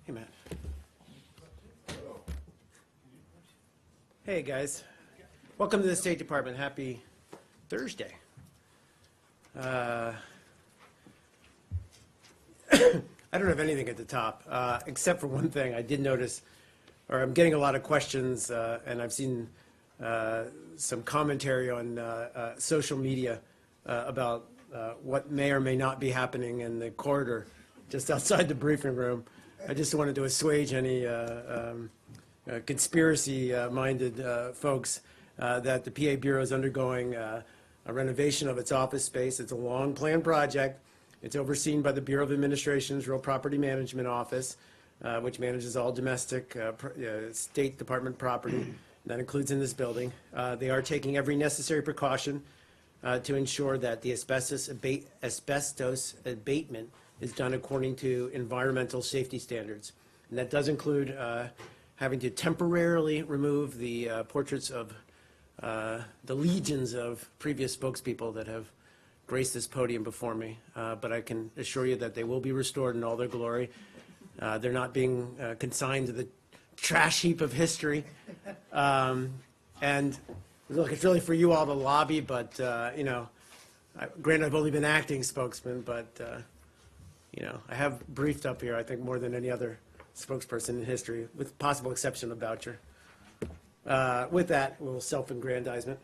Hey, Matt. Hey, guys. Welcome to the State Department. Happy Thursday. I don't have anything at the top, except for one thing. I did notice, or I'm getting a lot of questions, and I've seen some commentary on social media about what may or may not be happening in the corridor just outside the briefing room. I just wanted to assuage any conspiracy-minded folks that the PA Bureau is undergoing a renovation of its office space. It's a long-planned project. It's overseen by the Bureau of Administration's Real Property Management Office, which manages all domestic State Department property. That includes in this building. They are taking every necessary precaution to ensure that the asbestos abatement is done according to environmental safety standards. And that does include having to temporarily remove the portraits of the legions of previous spokespeople that have graced this podium before me. But I can assure you that they will be restored in all their glory. They're not being consigned to the trash heap of history. And look, it's really for you all to lobby, but, you know, granted, I've only been acting spokesman, but, you know, I have briefed up here, I think, more than any other spokesperson in history, with possible exception of Boucher. With that, a little self-aggrandizement.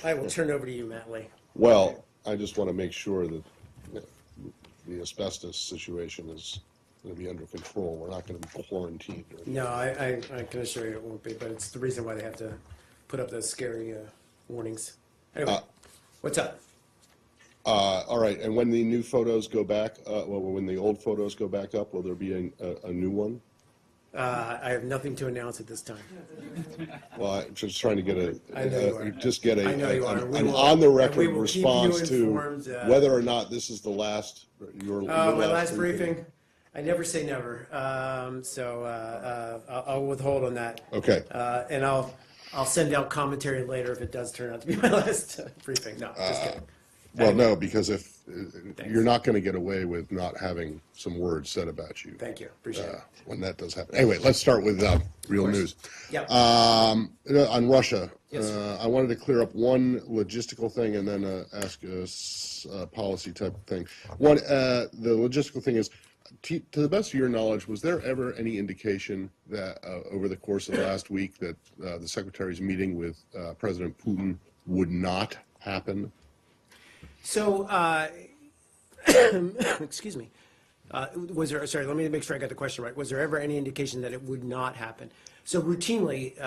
I will turn over to you, Matt Lee. Well, I just want to make sure that the asbestos situation is going to be under control. We're not going to be quarantined. No, I can assure you it won't be, but it's the reason why they have to put up those scary warnings. Anyway, what's up? All right, and when the new photos go back, well, when the old photos go back up, will there be a new one? I have nothing to announce at this time. Well, I'm just trying to get an an on-the-record response to whether or not this is the last. Your my last briefing. I never say never, so I'll withhold on that. Okay. And I'll send out commentary later if it does turn out to be my last briefing. No, just kidding. Well, no, because if you're not going to get away with not having some words said about you. Thank you. Appreciate it. When that does happen. Anyway, let's start with real news. Yep. On Russia, Yes. I wanted to clear up one logistical thing and then ask a policy type of thing. One, the logistical thing is, to the best of your knowledge, was there ever any indication that over the course of last week that the Secretary's meeting with President Putin would not happen? So, excuse me. Was there, sorry, let me make sure I got the question right. Was there ever any indication that it would not happen? So routinely,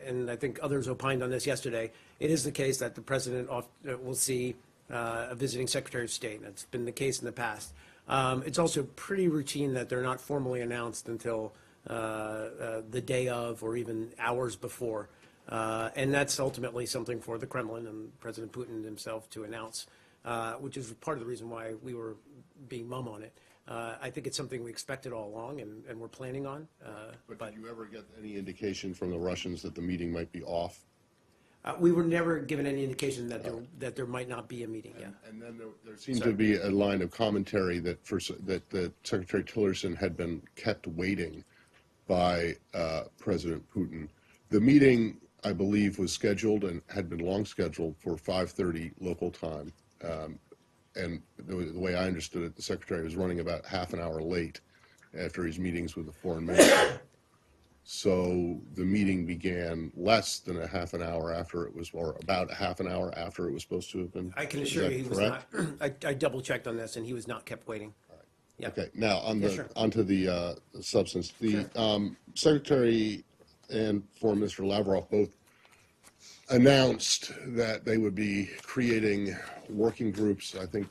and I think others opined on this yesterday, it is the case that the President will see a visiting Secretary of State. That's been the case in the past. It's also pretty routine that they're not formally announced until the day of or even hours before. And that's ultimately something for the Kremlin and President Putin himself to announce, which is part of the reason why we were being mum on it. I think it's something we expected all along and we're planning on. But did you ever get any indication from the Russians that the meeting might be off? We were never given any indication that there might not be a meeting yet. And then there seemed to be a line of commentary that Secretary Tillerson had been kept waiting by President Putin. The meeting, I believe, was scheduled and had been long scheduled for 5:30 local time. And the way I understood it, the Secretary was running about half an hour late after his meetings with the foreign minister. So the meeting began less than a half an hour after it was, or about a half an hour after it was supposed to have been. I can assure you he was not. I double checked on this and he was not kept waiting. All right. Yeah. Okay, now onto the substance. The Sure. Secretary and Foreign Minister Lavrov both announced that they would be creating working groups. I think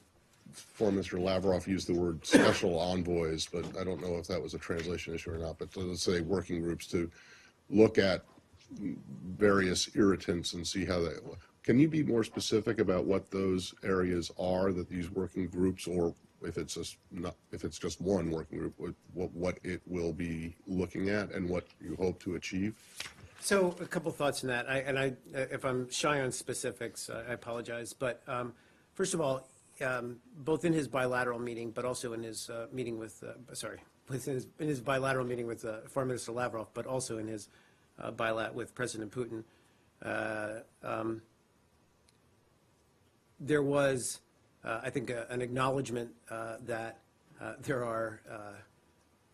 Foreign Minister Lavrov used the word special envoys, but I don't know if that was a translation issue or not, but let's say working groups to look at various irritants and see how they. Can you be more specific about what those areas are that these working groups, or if it's just one working group, what it will be looking at and what you hope to achieve? So a couple thoughts on that. If I'm shy on specifics, I apologize. But first of all, both in his bilateral meeting, but also in his meeting with, in his bilateral meeting with Foreign Minister Lavrov, but also in his bilat with President Putin, there was, I think, an acknowledgement that there are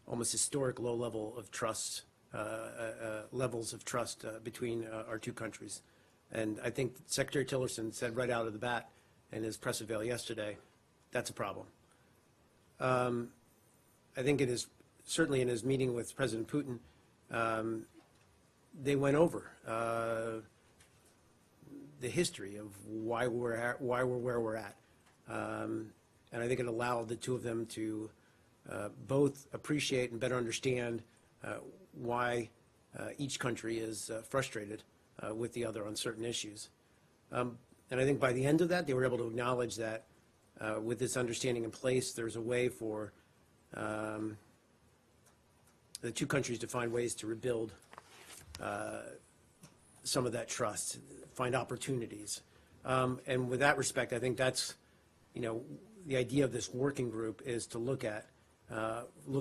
almost historic low level of trust, levels of trust between our two countries. And I think Secretary Tillerson said right out of the bat in his press avail yesterday, that's a problem. I think it is certainly in his meeting with President Putin, they went over the history of why we're where we're at. And I think it allowed the two of them to both appreciate and better understand why each country is frustrated with the other on certain issues. And I think by the end of that, they were able to acknowledge that with this understanding in place, there's a way for the two countries to find ways to rebuild some of that trust, find opportunities. And with that respect, I think that's, the idea of this working group is to look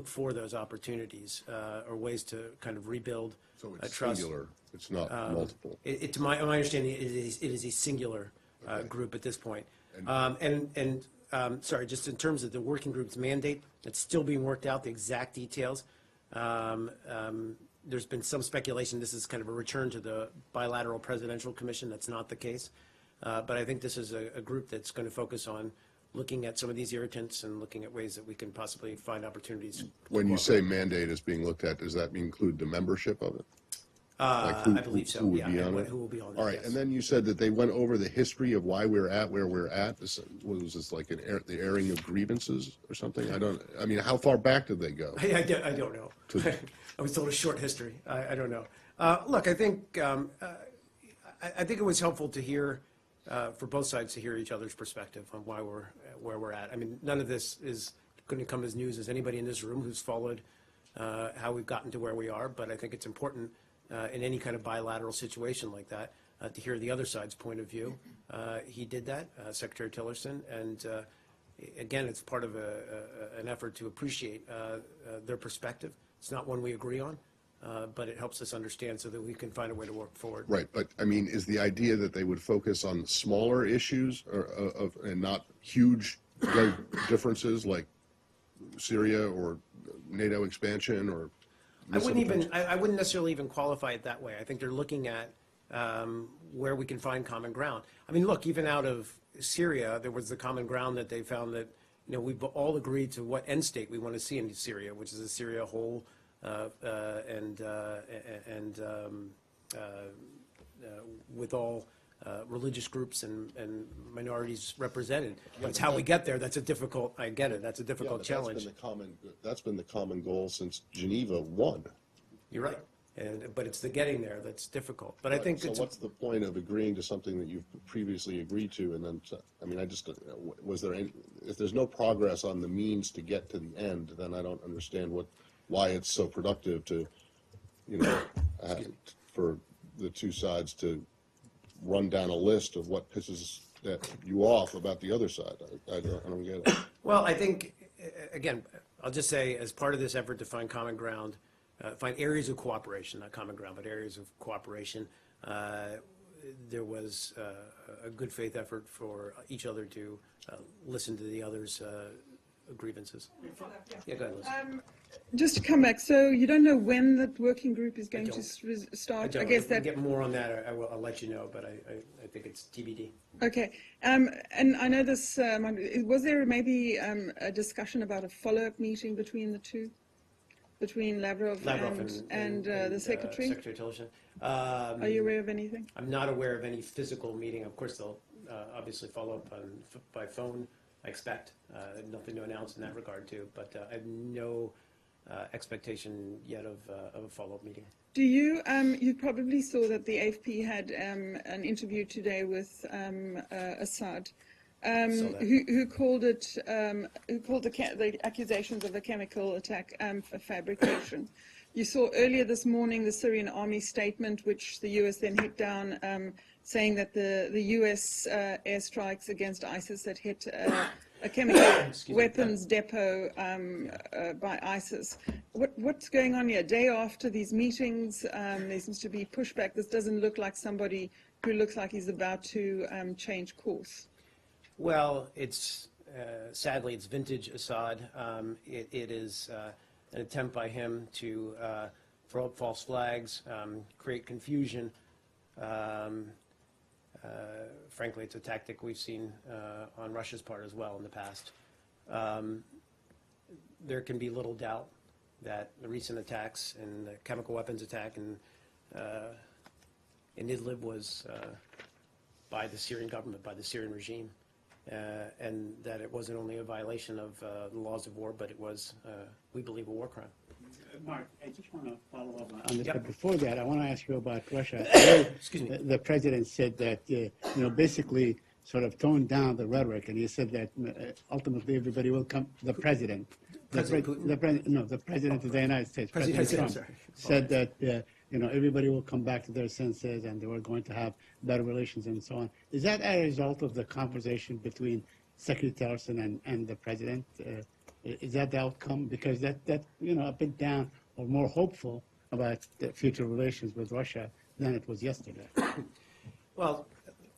for those opportunities or ways to kind of rebuild So it's trust. singular, it's not multiple. To my understanding, it is a singular group at this point. Sorry, just in terms of the working group's mandate, it's still being worked out, the exact details. There's been some speculation this is kind of a return to the bilateral presidential commission. That's not the case. But I think this is a group that's going to focus on looking at some of these irritants and looking at ways that we can possibly find opportunities. When you say mandate is being looked at, does that include the membership of it? I believe so, Who would yeah, be on and it? who will be on it, All right, yes. and then you said that they went over the history of why we're at where we're at. Was this like the airing of grievances or something? I mean, how far back did they go? I don't know. I was told a short history. I don't know. Look, I think it was helpful to hear, for both sides to hear each other's perspective on why we're where we're at. I mean, none of this is going to come as news as anybody in this room who's followed how we've gotten to where we are, but I think it's important in any kind of bilateral situation like that to hear the other side's point of view. He did that, Secretary Tillerson, and again, it's part of an effort to appreciate their perspective. It's not one we agree on, but it helps us understand so that we can find a way to work forward. Right, but I mean, is the idea that they would focus on smaller issues and not huge differences like Syria or NATO expansion or? I wouldn't necessarily even qualify it that way. I think they're looking at where we can find common ground. I mean, look, even out of Syria, there was the common ground that they found that, we've all agreed to what end state we want to see in Syria, which is a Syria whole with all religious groups and minorities represented. But it's how we get there. That's a difficult, I get it, that's a difficult challenge. That's been the common goal since Geneva won. You're right. But it's the getting there that's difficult. But I think so. What's the point of agreeing to something that you've previously agreed to, and then I mean, was there any? If there's no progress on the means to get to the end, then I don't understand why it's so productive to, for the two sides to run down a list of what pisses you off about the other side. I don't get it. Well, I think again, I'll just say as part of this effort to find common ground. Find areas of cooperation, not common ground, but areas of cooperation. There was a good faith effort for each other to listen to the other's grievances. Yeah, go ahead, Liz. Just to come back, so you don't know when the working group is going to start? I I guess if we that. get more on that, I'll let you know, but I think it's TBD. Okay, and I know this. Was there maybe a discussion about a follow-up meeting between the two? Between Lavrov and the Secretary? Secretary Tillerson. Are you aware of anything? I'm not aware of any physical meeting. Of course, they'll obviously follow up by phone, I expect. Nothing to announce in that regard, too. But I have no expectation yet of a follow-up meeting. Do you, you probably saw that the AFP had an interview today with Assad. Who called the accusations of a chemical attack a fabrication. You saw earlier this morning the Syrian army statement, which the US then hit down, saying that the US airstrikes against ISIS that hit a chemical Excuse me. weapons depot by ISIS. What's going on here? Day after these meetings, there seems to be pushback. This doesn't look like somebody who looks like he's about to change course. Well, it's sadly it's vintage Assad. It is an attempt by him to throw up false flags, create confusion. Frankly, it's a tactic we've seen on Russia's part as well in the past. There can be little doubt that the recent attacks and the chemical weapons attack in Idlib was by the Syrian government, by the Syrian regime, and that it wasn't only a violation of the laws of war, but it was, we believe, a war crime. Mark, I just want to follow up on this. Yep. But before that, I want to ask you about Russia. Excuse me. The president said that, basically sort of toned down the rhetoric, and he said that ultimately everybody will come. The president, President Putin? the president of the United States, President Trump, sorry. said that everybody will come back to their senses, and they were going to have better relations and so on. Is that a result of the conversation between Secretary Tillerson and the president? Is that the outcome? Because that a bit down or more hopeful about the future relations with Russia than it was yesterday. Well,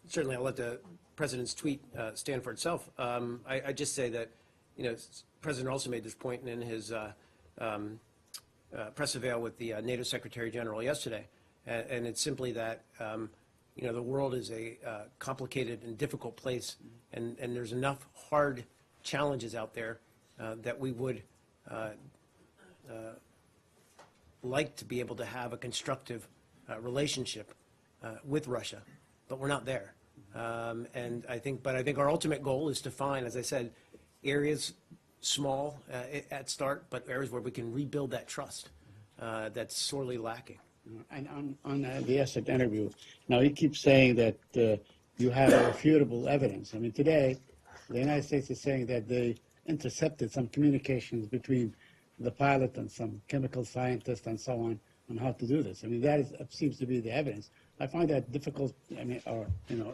certainly I'll let the president's tweet stand for itself. I just say that, the president also made this point in his press avail with the NATO Secretary General yesterday, and it's simply that, the world is a complicated and difficult place, and there's enough hard challenges out there that we would like to be able to have a constructive relationship with Russia, but we're not there. And I think our ultimate goal is to find, as I said, areas small at start, but areas where we can rebuild that trust that's sorely lacking. And on the Assad interview, now he keeps saying that you have irrefutable evidence. I mean, today, the United States is saying that they intercepted some communications between the pilot and some chemical scientist and so on how to do this. I mean, that seems to be the evidence. I find that difficult. I mean,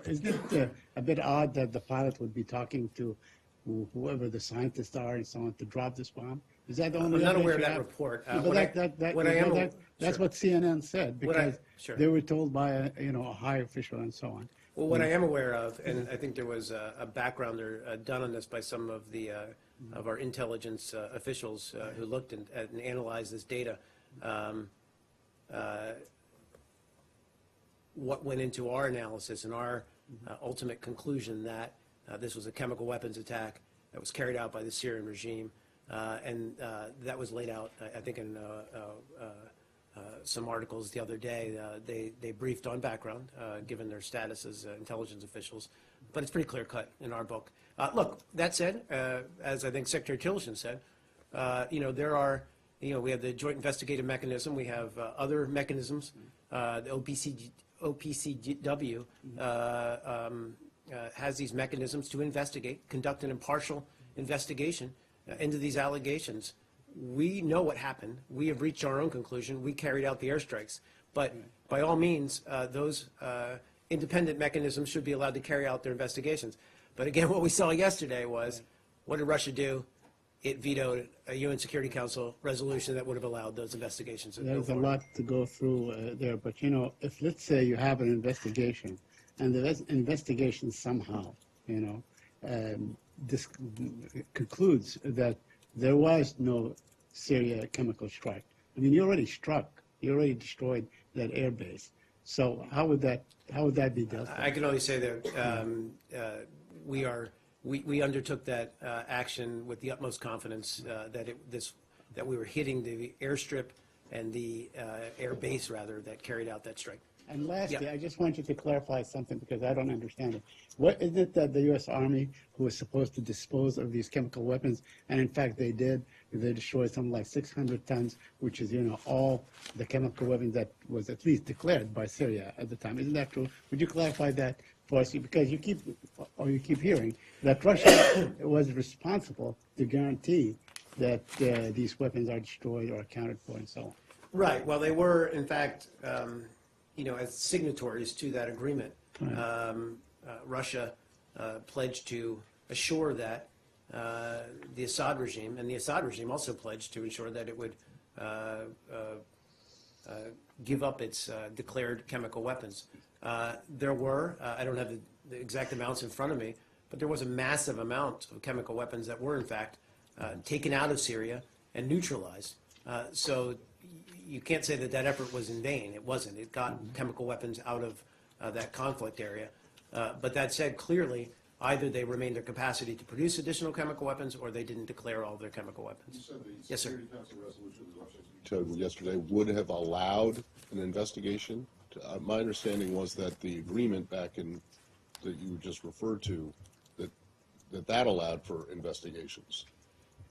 isn't it a bit odd that the pilot would be talking to whoever the scientists are and so on to drop this bomb? Is that the only? I'm not evidence aware of you that have? report. No, but that's Sure. what CNN said, because Sure. they were told by a high official and so on. Well, what I am aware of, and I think there was a backgrounder done on this by some of the of our intelligence officials who looked and analyzed this data. What went into our analysis and our ultimate conclusion that this was a chemical weapons attack that was carried out by the Syrian regime, and that was laid out, I think, in some articles the other day. They briefed on background, given their status as intelligence officials, but it's pretty clear-cut in our book. Look, that said, as I think Secretary Tillerson said, there are, we have the Joint Investigative Mechanism, we have other mechanisms, the OPCW has these mechanisms to investigate, conduct an impartial investigation into these allegations. We know what happened. We have reached our own conclusion. We carried out the airstrikes. But by all means, those independent mechanisms should be allowed to carry out their investigations. But again, what we saw yesterday was, what did Russia do? It vetoed a UN Security Council resolution that would have allowed those investigations to go There's a forward. lot to go through there, but if let's say you have an investigation, and the investigation somehow, this concludes that there was no Syria chemical strike. I mean, you already struck, you already destroyed that air base. So how would that be dealt with? I can only say that we undertook that action with the utmost confidence that we were hitting the airstrip and the air base, rather, that carried out that strike. And lastly, Yeah. I just want you to clarify something, because I don't understand it. What is it that the U.S. Army, who was supposed to dispose of these chemical weapons, and in fact they did, they destroyed something like 600 tons, which is, all the chemical weapons that was at least declared by Syria at the time. Isn't that true? Would you clarify that for us? Because you keep hearing that Russia was responsible to guarantee that these weapons are destroyed or accounted for and so on. Right. Well, they were, in fact, as signatories to that agreement. Russia pledged to assure that the Assad regime, and the Assad regime also pledged to ensure that it would give up its declared chemical weapons. There were, I don't have the exact amounts in front of me, but there was a massive amount of chemical weapons that were in fact taken out of Syria and neutralized. So you can't say that that effort was in vain. It wasn't. It got chemical weapons out of that conflict area. But that said, clearly, either they remained their capacity to produce additional chemical weapons or they didn't declare all their chemical weapons. You said the Yes, sir. Security Council resolution that Russia vetoed yesterday would have allowed an investigation. My understanding was that the agreement back in that you just referred to, that allowed for investigations.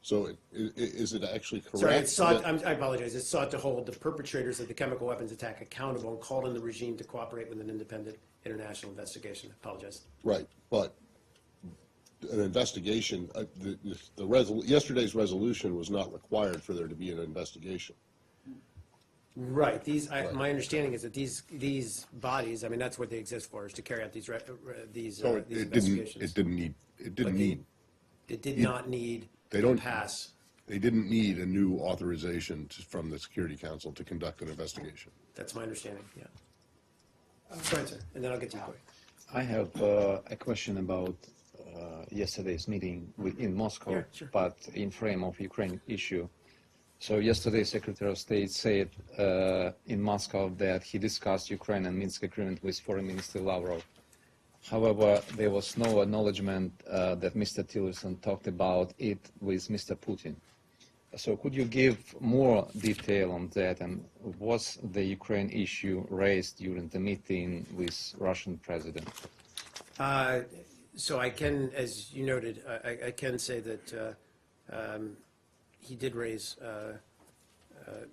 So is it actually correct? Sorry, it sought, I apologize. It sought to hold the perpetrators of the chemical weapons attack accountable and called on the regime to cooperate with an independent international investigation. I apologize. Right, but an investigation, yesterday's resolution was not required for there to be an investigation. Right. My understanding is that these bodies, I mean, that's what they exist for, is to carry out these So investigations. it did not need They to don't- pass. They didn't need a new authorization from the Security Council to conduct an investigation. That's my understanding, yeah. Go ahead, sir, and then I'll get to you, Corey. I have a question about yesterday's meeting in Moscow, Yeah, sure. but in frame of Ukraine issue. So yesterday, Secretary of State said in Moscow that he discussed Ukraine and Minsk agreement with Foreign Minister Lavrov. However, there was no acknowledgement that Mr. Tillerson talked about it with Mr. Putin. So could you give more detail on that, and was the Ukraine issue raised during the meeting with Russian president? So I can, as you noted, I can say that he did raise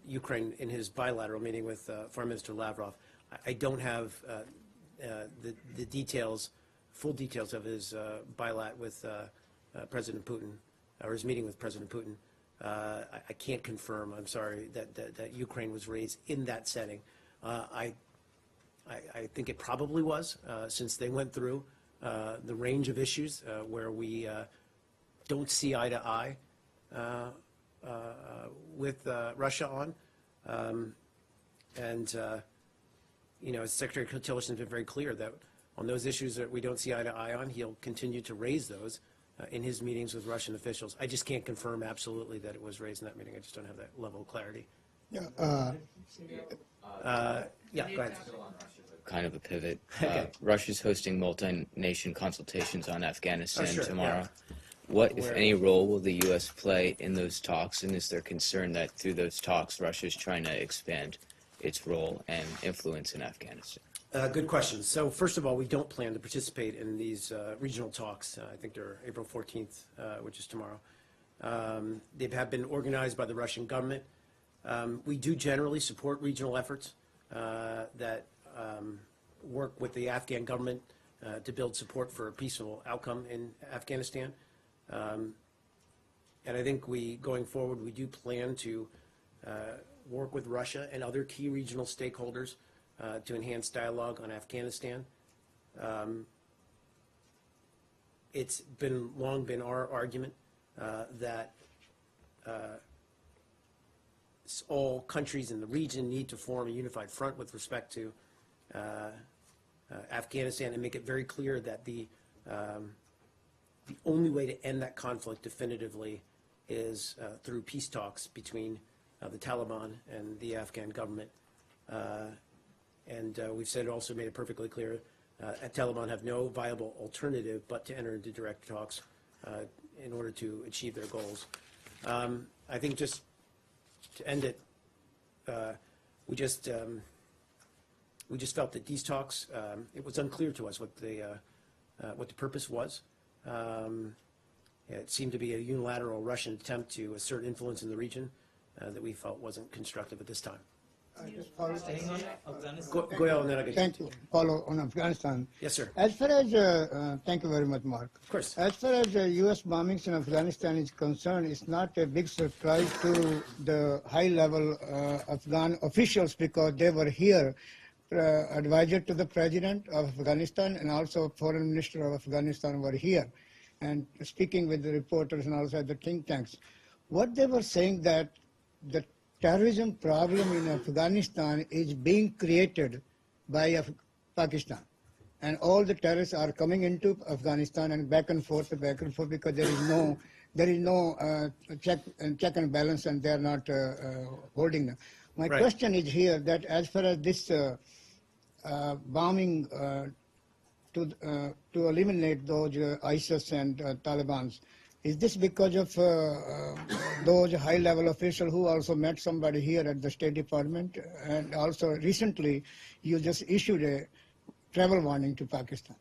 Ukraine in his bilateral meeting with Foreign Minister Lavrov. I don't have the details, full details of his bilat with President Putin, or his meeting with President Putin. I can't confirm, I'm sorry, that Ukraine was raised in that setting. I think it probably was, since they went through the range of issues where we don't see eye to eye with Russia on. You know, Secretary Tillerson has been very clear that on those issues that we don't see eye to eye on, he'll continue to raise those in his meetings with Russian officials. I just can't confirm absolutely that it was raised in that meeting. I just don't have that level of clarity. Yeah, Yeah, go ahead. Kind of a pivot. Okay. Russia's hosting multi-nation consultations on Afghanistan sure, tomorrow. yeah. What, if Where- any, role will the U.S. play in those talks? And is there concern that through those talks, Russia is trying to expand its role and influence in Afghanistan? Good question. So first of all, we don't plan to participate in these regional talks. I think they're April 14th, which is tomorrow. They have been organized by the Russian government. We do generally support regional efforts that work with the Afghan government to build support for a peaceful outcome in Afghanistan. And I think going forward, we do plan to work with Russia and other key regional stakeholders to enhance dialogue on Afghanistan. It's long been our argument that all countries in the region need to form a unified front with respect to Afghanistan and make it very clear that the only way to end that conflict definitively is through peace talks between the Taliban and the Afghan government. And we've said, also made it perfectly clear, Taliban have no viable alternative but to enter into direct talks in order to achieve their goals. I think just to end it, we just felt that these talks, it was unclear to us what the purpose was. It seemed to be a unilateral Russian attempt to assert influence in the region that we felt wasn't constructive at this time. just follow. Go ahead, and then I'll get Thank you. Follow on Afghanistan. Yes, sir. As far as, thank you very much, Mark. Of course. As far as U.S. bombings in Afghanistan is concerned, it's not a big surprise to the high-level Afghan officials because they were here, advisor to the president of Afghanistan and also foreign minister of Afghanistan were here. and speaking with the reporters and also the think tanks, what they were saying that the terrorism problem in Afghanistan is being created by Pakistan. And all the terrorists are coming into Afghanistan and back and forth because there is no check and balance, and they are not holding them. My Right. question is here that as far as this bombing to eliminate those ISIS and Taliban, is this because of those high-level officials who also met somebody here at the State Department? And also recently, you just issued a travel warning to Pakistan.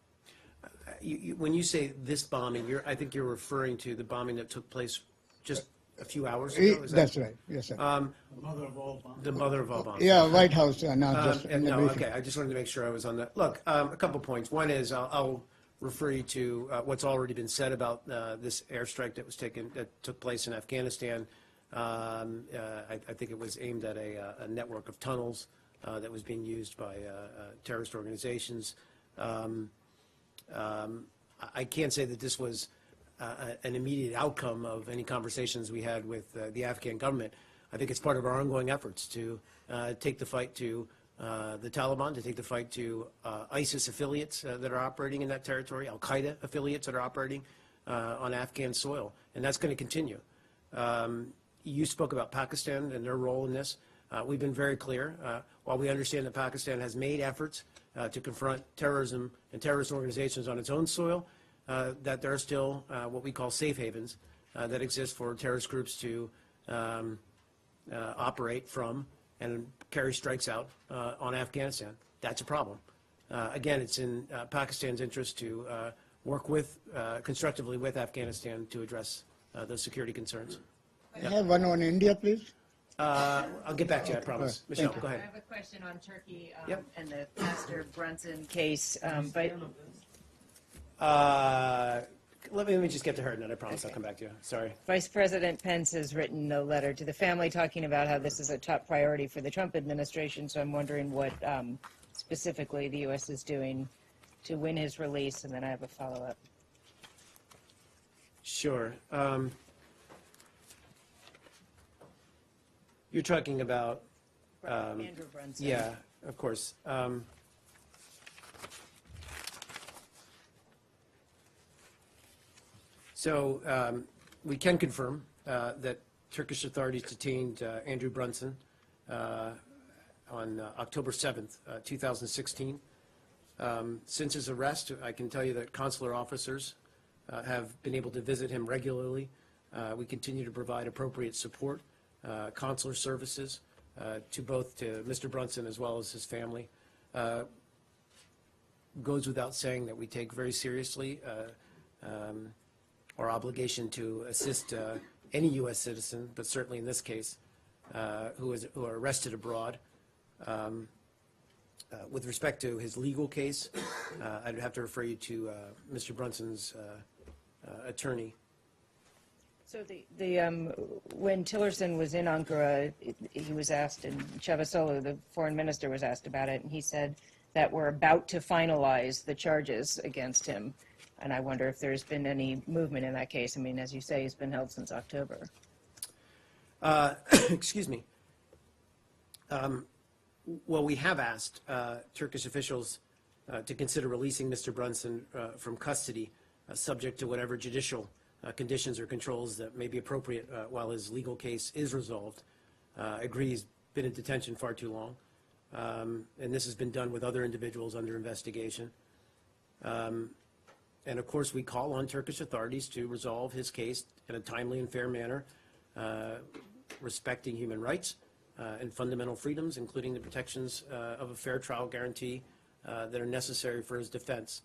When you say this bombing, I think you're referring to the bombing that took place just a few hours ago. Is That's right. Yes, sir. the mother of all bombs. Yeah, White House announced just in the No, briefing. okay, I just wanted to make sure I was on that. Look, a couple points. One is I'll refer you to what's already been said about this airstrike that took place in Afghanistan. I think it was aimed at a network of tunnels that was being used by terrorist organizations. I can't say that this was an immediate outcome of any conversations we had with the Afghan government. I think it's part of our ongoing efforts to take the fight to the Taliban, to take the fight to ISIS affiliates that are operating in that territory, al-Qaeda affiliates that are operating on Afghan soil, and that's going to continue. You spoke about Pakistan and their role in this. We've been very clear. While we understand that Pakistan has made efforts to confront terrorism and terrorist organizations on its own soil, that there are still what we call safe havens that exist for terrorist groups to operate from and carry strikes out on Afghanistan. That's a problem. Again, it's in Pakistan's interest to work constructively with Afghanistan to address those security concerns. I have one on India, please. I'll get back to you, I promise. Michelle, go I ahead. have a question on Turkey Yep. and the Pastor Brunson case. But Let me just get to her, and then I promise I'll come back to you. Sorry. Vice President Pence has written a letter to the family talking about how this is a top priority for the Trump administration. So I'm wondering what specifically the U.S. is doing to win his release, and then I have a follow-up. Sure. You're talking about, Andrew Brunson. yeah, of course. So we can confirm that Turkish authorities detained Andrew Brunson on October 7th, 2016. Since his arrest, I can tell you that consular officers have been able to visit him regularly. We continue to provide appropriate support, consular services to Mr. Brunson as well as his family. Goes without saying that we take very seriously our obligation to assist any U.S. citizen, but certainly in this case, who are arrested abroad. With respect to his legal case, I'd have to refer you to Mr. Brunson's attorney. So when Tillerson was in Ankara, he was asked, and Çavuşoğlu, the foreign minister, was asked about it, and he said that we're about to finalize the charges against him. And I wonder if there's been any movement in that case. I mean, as you say, he's been held since October. Excuse me. Well, we have asked Turkish officials to consider releasing Mr. Brunson from custody, subject to whatever judicial conditions or controls that may be appropriate while his legal case is resolved. I agree he's been in detention far too long, and this has been done with other individuals under investigation. And of course, we call on Turkish authorities to resolve his case in a timely and fair manner, respecting human rights and fundamental freedoms, including the protections of a fair trial guarantee that are necessary for his defense.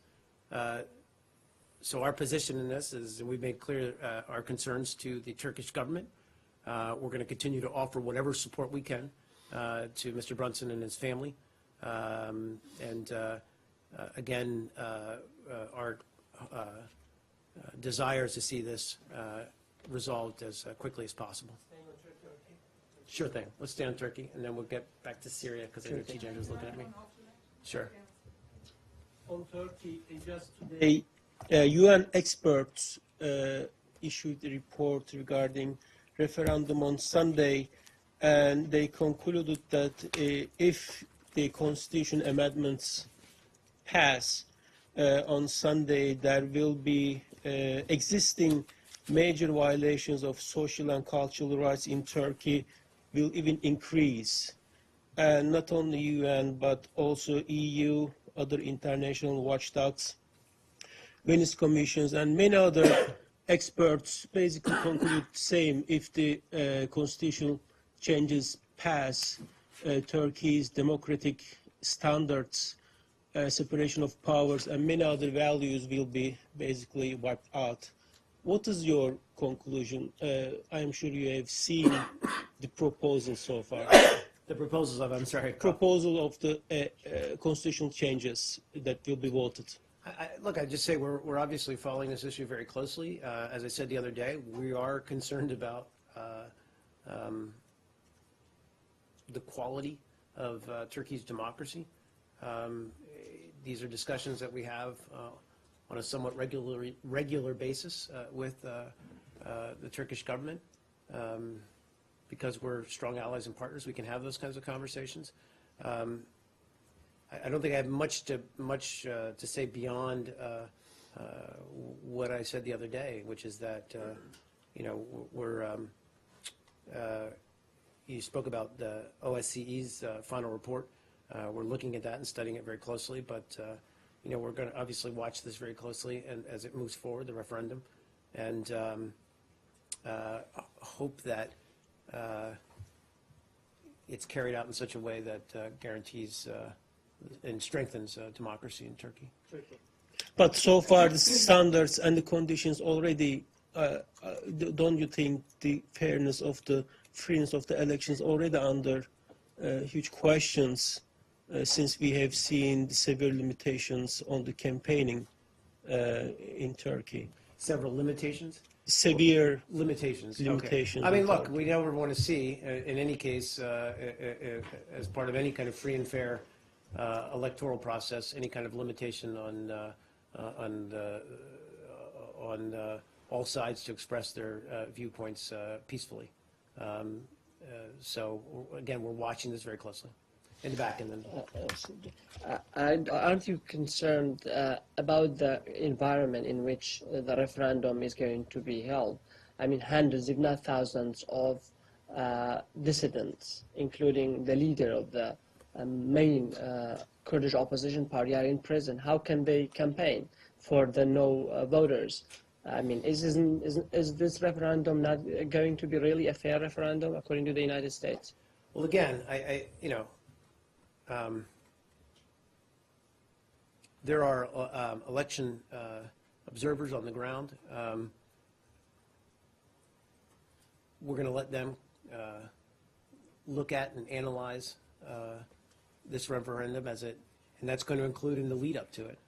So our position in this is, and we've made clear our concerns to the Turkish government. We're going to continue to offer whatever support we can to Mr. Brunson and his family. Again, our desire is to see this resolved as quickly as possible. Sure thing. Let's stay on Turkey, and then we'll get back to Syria, because I know TJ was looking at me. Sure. On Turkey, just today, UN experts issued a report regarding referendum on Sunday, and they concluded that if the constitution amendments pass on Sunday, there will be existing major violations of social and cultural rights in Turkey will even increase. And not only UN, but also EU, other international watchdogs, Venice commissions, and many other experts basically conclude the same. If the constitutional changes pass, Turkey's democratic standards, separation of powers, and many other values will be basically wiped out. What is your conclusion? I am sure you have seen the proposal so far. The proposals of, I'm sorry. Proposal of the constitutional changes that will be voted. Look, I just say we're obviously following this issue very closely. As I said the other day, we are concerned about the quality of Turkey's democracy. These are discussions that we have on a somewhat regular basis with the Turkish government. Because we're strong allies and partners, we can have those kinds of conversations. I don't think I have much to say beyond what I said the other day, which is that you spoke about the OSCE's final report. We're looking at that and studying it very closely, but we're going to obviously watch this very closely and as it moves forward, the referendum, and hope that it's carried out in such a way that guarantees and strengthens democracy in Turkey. But so far, the standards and the conditions already, don't you think the fairness of the freedom of the elections already under huge questions since we have seen the severe limitations on the campaigning in Turkey? Several limitations? Severe limitations. Okay. I mean, look, we never want to see, in any case, as part of any kind of free and fair electoral process, any kind of limitation on all sides to express their viewpoints peacefully. So again, we're watching this very closely. In the back, and then. Aren't you concerned about the environment in which the referendum is going to be held? I mean, hundreds, if not thousands, of dissidents, including the leader of the main Kurdish opposition party, are in prison. How can they campaign for the no voters? I mean, is this referendum not going to be really a fair referendum according to the United States? Well, again, there are election observers on the ground. We're going to let them look at and analyze this referendum and that's going to include in the lead up to it,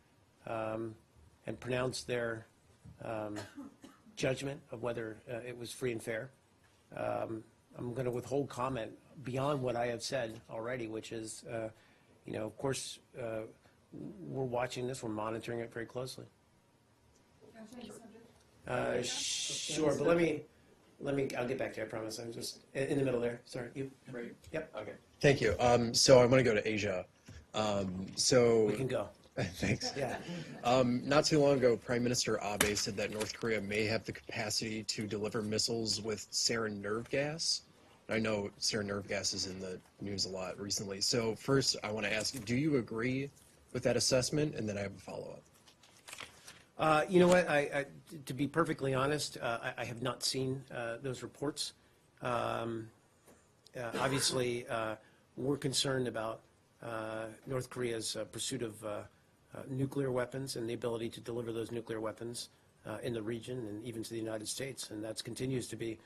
and pronounce their judgment of whether it was free and fair. I'm going to withhold comment beyond what I have said already, which is, of course, we're watching this, we're monitoring it very closely. Sure, but let me, I'll get back to you, I promise. I'm just in the middle there. Sorry, you? Right. Yep. Okay. Thank you. So I want to go to Asia. We can go. Thanks. Yeah. Not too long ago, Prime Minister Abe said that North Korea may have the capacity to deliver missiles with sarin nerve gas. I know sarin nerve gas is in the news a lot recently. So first, I want to ask, do you agree with that assessment? And then I have a follow-up. You know what? To be perfectly honest, I have not seen those reports. Obviously, we're concerned about North Korea's pursuit of nuclear weapons and the ability to deliver those nuclear weapons in the region and even to the United States, and that continues to be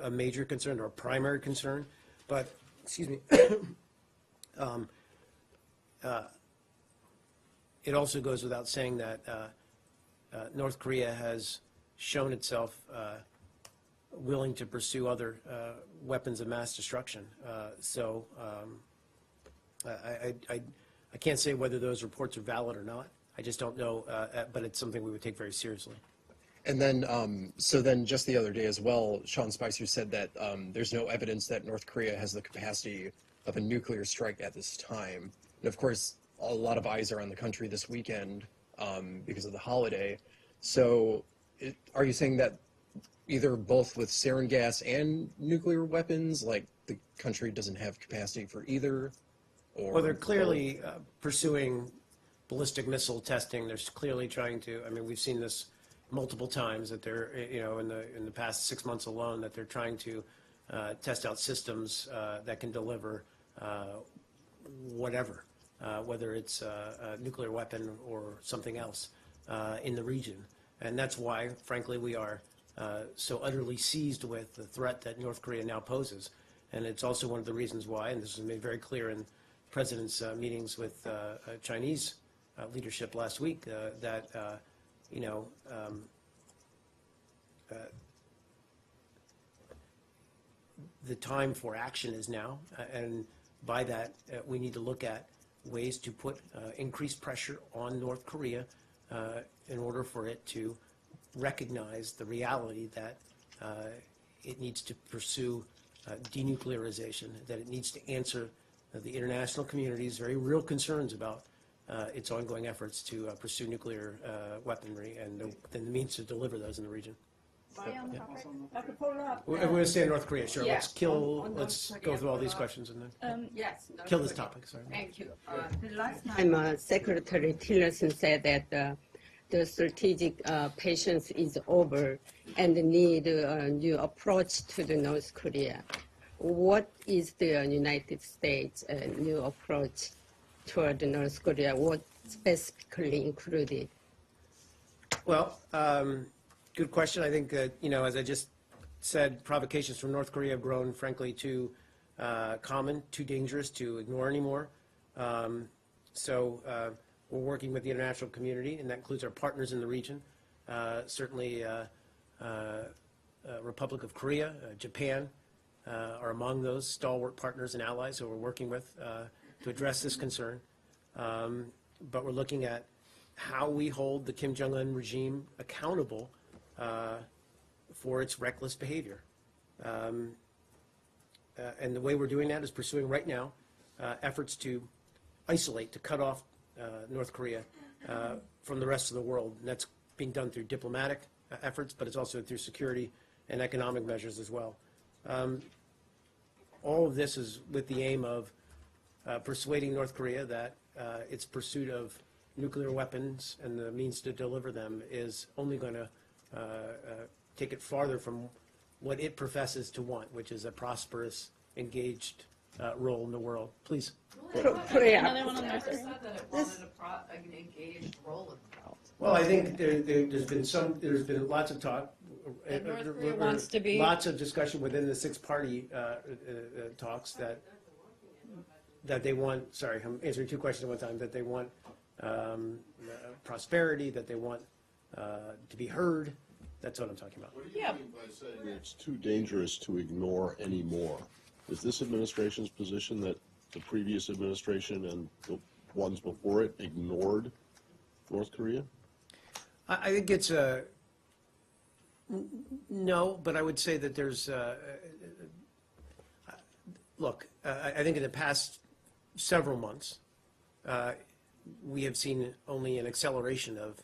a major concern or a primary concern. But, excuse me, it also goes without saying that North Korea has shown itself willing to pursue other weapons of mass destruction. So I can't say whether those reports are valid or not. I just don't know, but it's something we would take very seriously. And then, so then just the other day as well, Sean Spicer said that there's no evidence that North Korea has the capacity of a nuclear strike at this time. And of course, a lot of eyes are on the country this weekend because of the holiday. So are you saying that either both with sarin gas and nuclear weapons, like the country doesn't have capacity for either? Or, Well, they're clearly pursuing ballistic missile testing. They're clearly trying to, I mean, we've seen this multiple times that they're, you know, in the past 6 months alone, that they're trying to test out systems that can deliver whatever, whether it's a nuclear weapon or something else in the region. And that's why, frankly, we are so utterly seized with the threat that North Korea now poses. And it's also one of the reasons why, and this was made very clear in the President's meetings with Chinese leadership last week, that you know, the time for action is now, and by that, we need to look at ways to put increased pressure on North Korea in order for it to recognize the reality that it needs to pursue denuclearization, that it needs to answer the international community's very real concerns about its ongoing efforts to pursue nuclear weaponry and the means to deliver those in the region. We're going to stay in North Korea, sure. Yeah, Let's go through all these questions and then Yes. kill this topic, sorry. Thank you. The last time Secretary Tillerson said that the strategic patience is over and need a new approach to the North Korea. What is the United States new approach toward the North Korea? What specifically included? Well, good question. I think that, you know, as I just said, provocations from North Korea have grown, frankly, too common, too dangerous to ignore anymore. So we're working with the international community, and that includes our partners in the region. Certainly, Republic of Korea, Japan are among those stalwart partners and allies who we're working with to address this concern. But we're looking at how we hold the Kim Jong-un regime accountable for its reckless behavior. And the way we're doing that is pursuing right now efforts to isolate, to cut off North Korea from the rest of the world. And that's being done through diplomatic efforts, but it's also through security and economic measures as well. All of this is with the aim of persuading North Korea that its pursuit of nuclear weapons and the means to deliver them is only going to take it farther from what it professes to want, which is a prosperous, engaged role in the world. Please. Another one on there. Said that it wanted an engaged role in the world. Well, I think there's been lots of talk. And North Korea wants to be. Lots of discussion within the six-party talks that they want, sorry, I'm answering two questions at one time, that they want prosperity, that they want to be heard. That's what I'm talking about. What do you mean by saying it's too dangerous to ignore anymore? Is this administration's position that the previous administration and the ones before it ignored North Korea? I think it's no, but I would say that there's look, I think in the past several months, we have seen only an acceleration of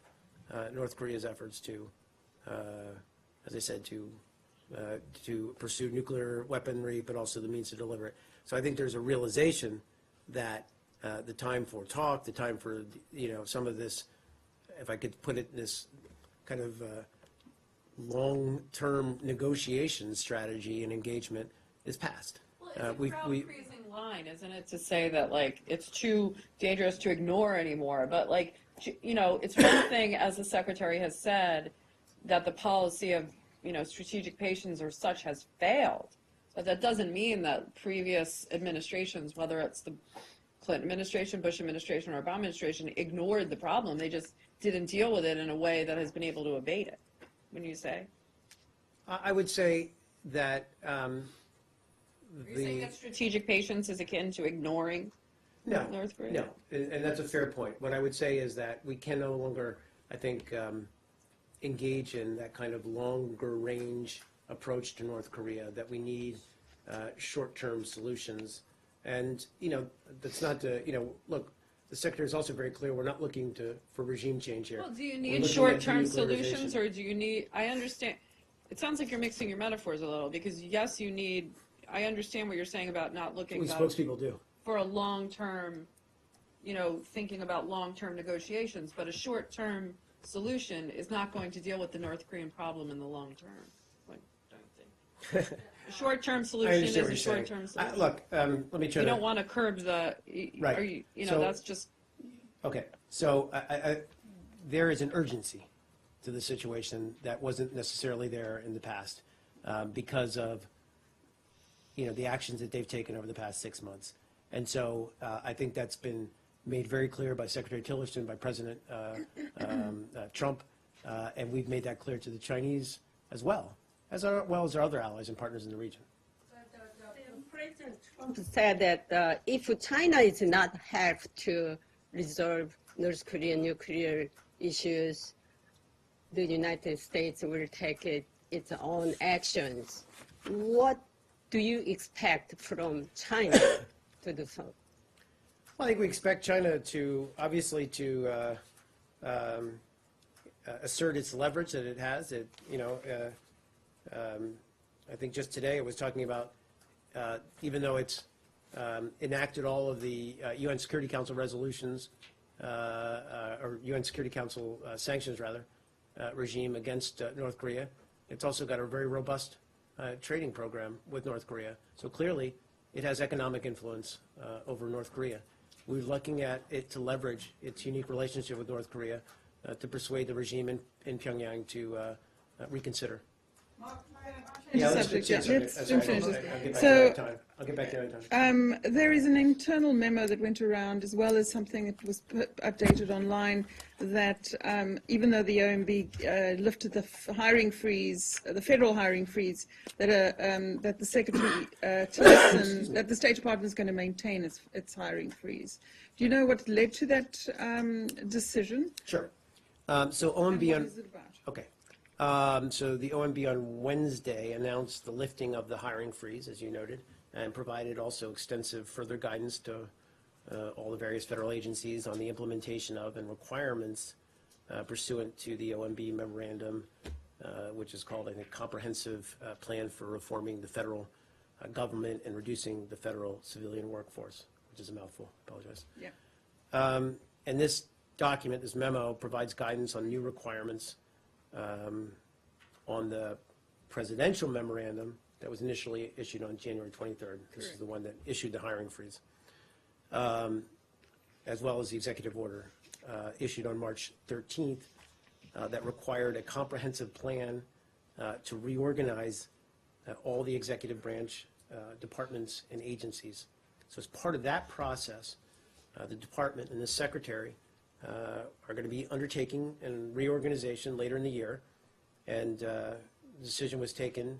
North Korea's efforts to, as I said, to pursue nuclear weaponry, but also the means to deliver it. So I think there's a realization that the time for talk, the time for, you know, some of this, if I could put it in this kind of long-term negotiation strategy and engagement is past. Well, it's a crowd-pleasing line, isn't it, to say that, like, it's too dangerous to ignore anymore. But, like, you know, it's one thing, as the Secretary has said, that the policy of, you know, strategic patience or such has failed. But that doesn't mean that previous administrations, whether it's the Clinton administration, Bush administration, or Obama administration, ignored the problem. They just didn't deal with it in a way that has been able to abate it. When you say? I would say that Are you saying that strategic patience is akin to ignoring? No, North Korea? no, and that's a fair point. What I would say is that we can no longer, I think, engage in that kind of longer range approach to North Korea, that we need short-term solutions. And, that's not to, look, the Secretary is also very clear, we're not looking for regime change here. Well, do you We're need looking at short-term denuclearization. solutions, or do you need, I understand, it sounds like you're mixing your metaphors a little, because yes, you need, I understand what you're saying about not looking We spokespeople do. for a long-term, thinking about long-term negotiations, but a short-term solution is not going to deal with the North Korean problem in the long term. Like, don't think. A short-term I solution understand is what a you're saying. short-term solution. Look, let me try You to. don't want to curb the, Right. are you, So- that's just, Okay, so there is an urgency to the situation that wasn't necessarily there in the past because of, the actions that they've taken over the past 6 months. And so I think that's been made very clear by Secretary Tillerson, by President Trump, and we've made that clear to the Chinese as well as our other allies and partners in the region. President Trump said that if China is not helped to resolve North Korean nuclear issues, the United States will take its own actions. What do you expect from China to do so? Well, I think we expect China to assert its leverage that it has. I think just today it was talking about even though it's enacted all of the UN Security Council resolutions or UN Security Council sanctions rather regime against North Korea, it's also got a very robust trading program with North Korea. So clearly, it has economic influence over North Korea. We're looking at it to leverage its unique relationship with North Korea to persuade the regime in Pyongyang to reconsider. Yeah, let's subject, change yeah. subject. Let's Sorry, change I'll this. get back So- to you another time. I'll get back to you another time. There is an internal memo that went around, as well as something that was updated online, that even though the OMB lifted the hiring freeze, the federal hiring freeze, that the Secretary Tillerson, that the State Department is going to maintain its hiring freeze. Do you know what led to that decision? Sure. So OMB What on. is it about? Okay. So the OMB on Wednesday announced the lifting of the hiring freeze, as you noted, and provided also extensive further guidance to all the various federal agencies on the implementation of and requirements pursuant to the OMB memorandum, which is called a comprehensive plan for reforming the federal government and reducing the federal civilian workforce, which is a mouthful. Apologize. Yeah. And this document, this memo, provides guidance on new requirements on the presidential memorandum that was initially issued on January 23rd. This is the one that issued the hiring freeze, as well as the executive order issued on March 13th that required a comprehensive plan to reorganize all the executive branch departments and agencies. So as part of that process, the department and the secretary are going to be undertaking a reorganization later in the year, and the decision was taken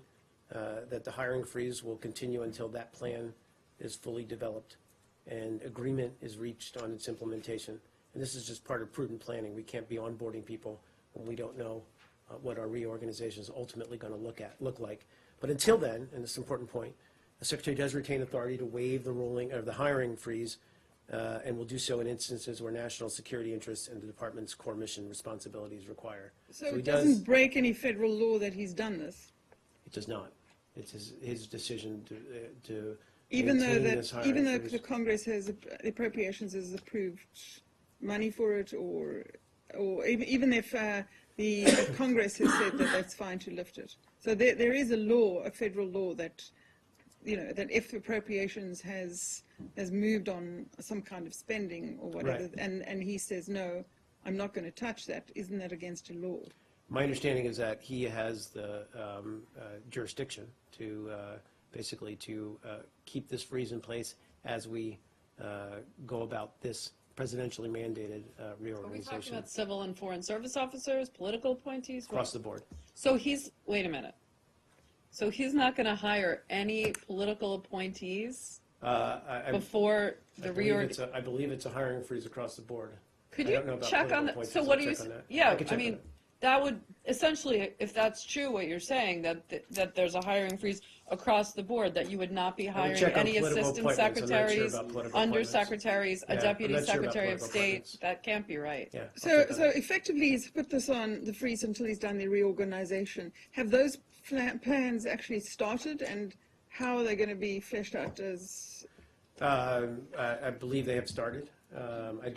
that the hiring freeze will continue until that plan is fully developed and agreement is reached on its implementation. And this is just part of prudent planning. We can't be onboarding people when we don't know what our reorganization is ultimately going to look like. But until then, and this is an important point, the Secretary does retain authority to waive the ruling of the hiring freeze and will do so in instances where national security interests and the department's core mission responsibilities require. So he it doesn't break any federal law that he's done this? It does not. It's his decision to Even maintain though this hiring even though freeze. the Congress has the appropriations has approved money for it, or even if the Congress has said that that's fine to lift it. So there is a law, a federal law that that if appropriations has moved on some kind of spending or whatever, Right. and he says no, I'm not going to touch that. Isn't that against a law? My understanding is that he has the jurisdiction to basically to keep this freeze in place as we go about this presidentially mandated are we talking reorganization about civil and foreign service officers, political appointees? across the board. So wait a minute. So he's not going to hire any political appointees before the reorg. I believe it's a hiring freeze across the board. Could I you don't know about check on political that? appointees. So I'll what do you, check on that. yeah, can I check mean, on it. that would essentially, if that's true, what you're saying, that there's a hiring freeze across the board, that you would not be hiring check on any political assistant appointments. I'm not sure secretaries, about political appointments. undersecretaries, a Yeah, deputy I'm not sure about secretary of political state. appointments. That can't be right. Yeah. I'll So, check on so that. effectively, he's put this on the freeze until he's done the reorganization. Have those plans actually started, and how are they going to be fleshed out as? I believe they have started.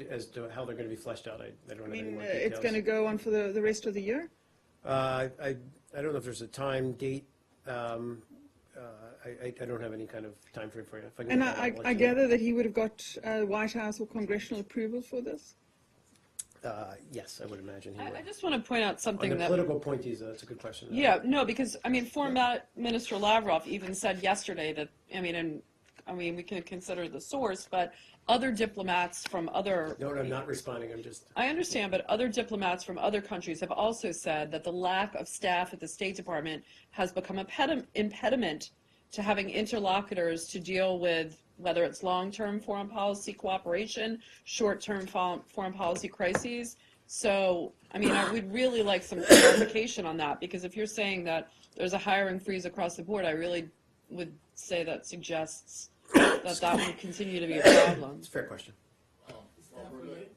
As to how they're going to be fleshed out, I don't have any more details. It's going to go on for the rest of the year? I don't know if there's a time, date. I don't have any kind of time frame for you. If I can And get that, I'll let I you know. gather that he would have got White House or congressional approval for this? Yes, I would imagine he would. I just want to point out On something the that. political appointees, that's a good question. Yeah, no, because, I mean, former Minister Lavrov even said yesterday that, we can consider the source, but other diplomats from other. No, I'm not responding, I'm just. I understand, but other diplomats from other countries have also said that the lack of staff at the State Department has become an impediment to having interlocutors to deal with whether it's long-term foreign policy cooperation, short-term foreign policy crises. So, I would really like some clarification on that, because if you're saying that there's a hiring freeze across the board, I really would say that suggests that would continue to be a problem. It's a fair question.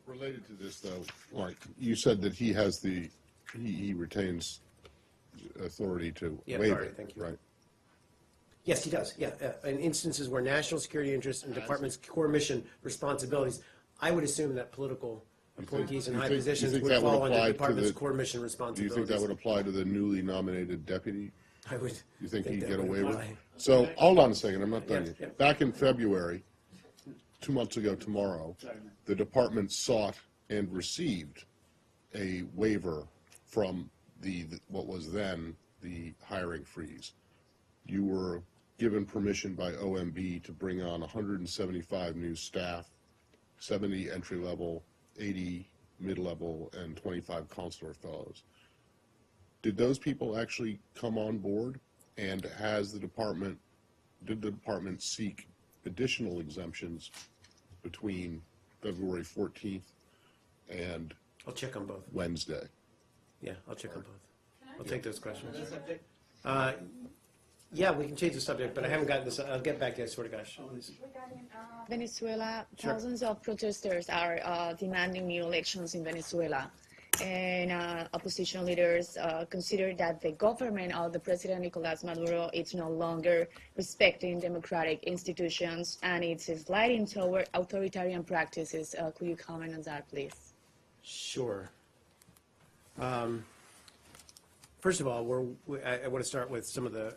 Related to this, though, Mark, you said that he has he retains authority to Yeah, waive authority, it, thank you. right? Yes, he does, yeah. In instances where national security interests and department's core mission responsibilities, I would assume that political appointees in you high think- positions you think would that would fall under apply the to department's the- core mission Do you responsibilities. think that would apply to the newly nominated deputy? I would. You think he'd that get would away with apply. it? So, hold on a second, I'm not done Yeah, yet. yeah. Back in February, 2 months ago tomorrow, the department sought and received a waiver from what was then the hiring freeze. You were given permission by OMB to bring on 175 new staff, 70 entry-level, 80 mid-level, and 25 consular fellows. Did those people actually come on board? And did the department seek additional exemptions between February 14th and I'll check on both. Wednesday? Yeah, I'll check on both. I'll take those questions. Yeah, we can change the subject, but I haven't gotten this. I'll get back to that, sort of, gosh. Venezuela, Sure. thousands of protesters are demanding new elections in Venezuela. And opposition leaders consider that the government of the President Nicolas Maduro is no longer respecting democratic institutions and it's sliding toward authoritarian practices. Could you comment on that, please? Sure. First of all, I want to start with some of the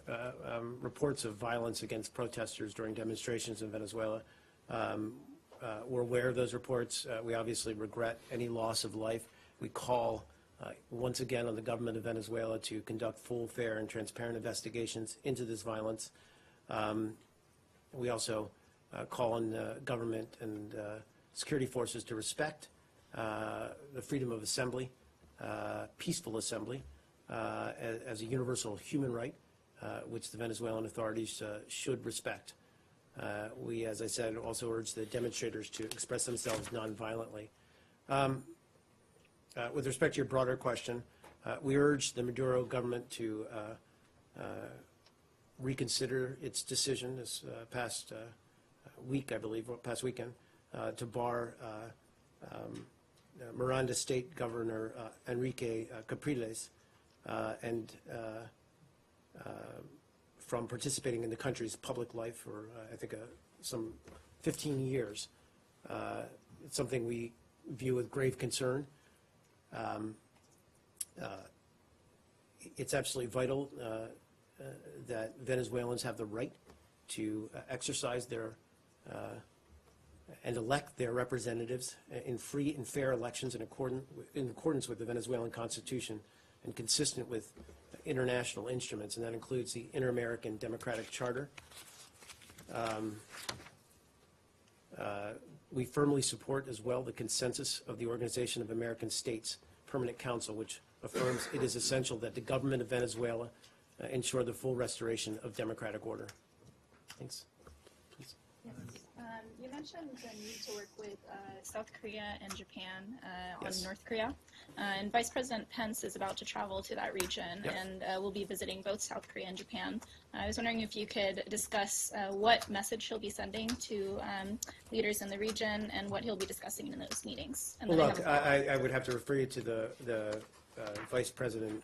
reports of violence against protesters during demonstrations in Venezuela. We're aware of those reports. We obviously regret any loss of life. We call once again on the government of Venezuela to conduct full, fair, and transparent investigations into this violence. We also call on the government and security forces to respect the freedom of assembly, peaceful assembly, as a universal human right, which the Venezuelan authorities should respect. We, as I said, also urge the demonstrators to express themselves nonviolently. With respect to your broader question, we urge the Maduro government to reconsider its decision this past week, I believe, or past weekend, to bar Miranda State Governor Enrique Capriles and from participating in the country's public life for, I think, some 15 years. It's something we view with grave concern. It's absolutely vital that Venezuelans have the right to exercise their and elect their representatives in free and fair elections in accordance with the Venezuelan Constitution and consistent with international instruments, and that includes the Inter-American Democratic Charter. We firmly support as well the consensus of the Organization of American States Permanent Council, which affirms it is essential that the government of Venezuela ensure the full restoration of democratic order. Thanks. Please. You mentioned the need to work with South Korea and Japan Yes. on North Korea. And Vice President Pence is about to travel to that region Yep. and will be visiting both South Korea and Japan. I was wondering if you could discuss what message he'll be sending to leaders in the region and what he'll be discussing in those meetings. And Well, then look, I would have to refer you to the Vice President